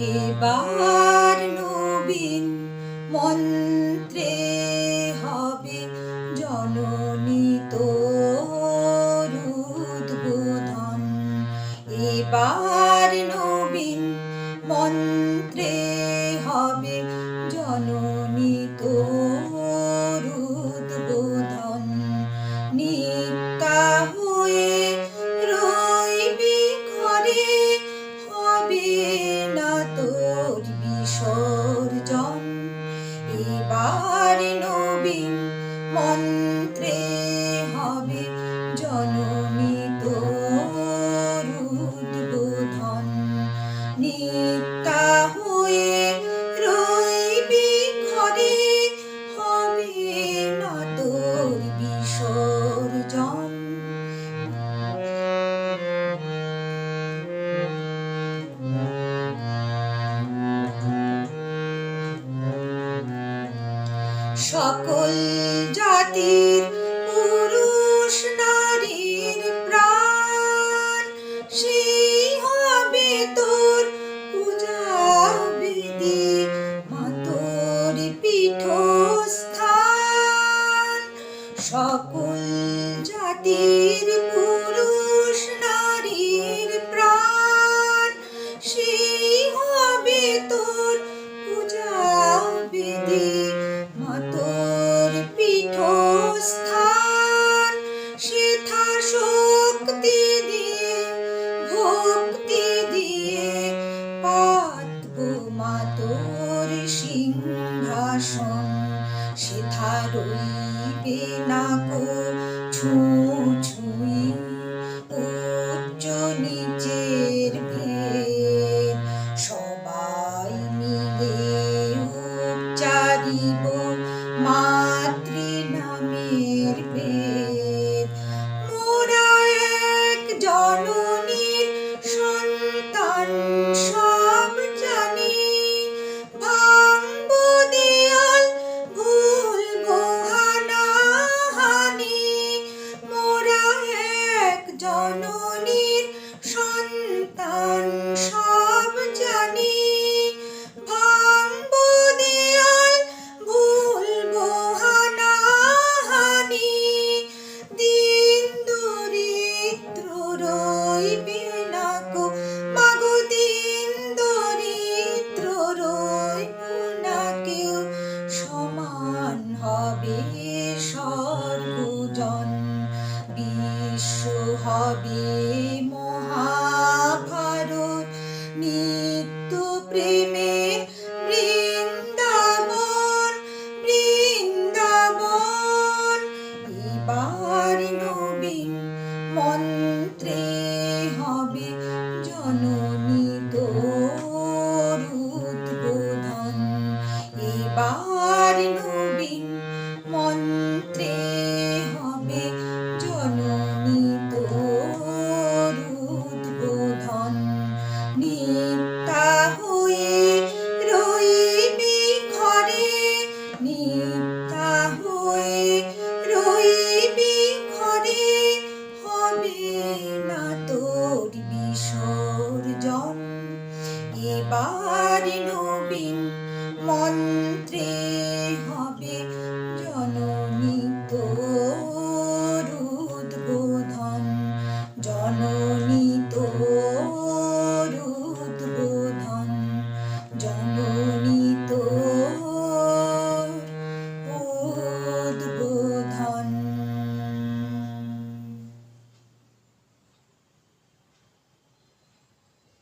এবার নবীন মন্ত্রে হবে জননী তোর উদ্বোধন। এবার নবীন মন্ত্রে হবে জননী তোর উদ্বোধন। নিত্যা হয়ে রইবি ঘরে, হবে না তোর বিসর্জন। এবার নবীন মন্ত্রে হবে জননী তোর উদ্বোধন। নিত্যা হয়ে রইবি ঘরে, হবে না তোর বিসর্জন। সকল জাতির পুরুষ নারীর প্রাণ, সেই হবে তোর পূজা বিধি, মা তোর পীঠস্থান। সকল জাতির পুরুষ নারীর প্রাণ, সেই হবে তোর পূজা বিধি, মা তোর পীঠস্থান। সেথা শক্তি দিয়ে ভক্তি দিয়ে পাতব মা তোর সিংহাসন। সেথা রইবে না কো ছুঁই, উচ্চ নিচের ভেদ, সবাই মিলে উচ্চারিব মাতৃ নামের বেদ। মোরা এক জননীর সন্তান সব জানি, ভাঙব দেয়াল ভুলব হানাহানি। মোরা এক জননীর সন্তান সব জানি, ভাঙব দেয়াল ভুলব হানাহানি। দিন দরিদ্র রইবে না গো মাগো, দিন দরিদ্র রইব না কেউ, সমান হবে সর্বজন। বিশ্ব হবে মহাভারত, নিত্য প্রেমের বৃন্দাবন বৃন্দাবন। এবার নবীন মন্ত্রে হবে জননী তোর উদ্বোধন। এবার নবীন মন্ত্রে হবে জননী তোর উদ্বোধন। নিত্যা হয়ে রইবি ঘরে, নিত্যা হয়ে রইবি ঘরে, হবে না তোর বিসর্জন।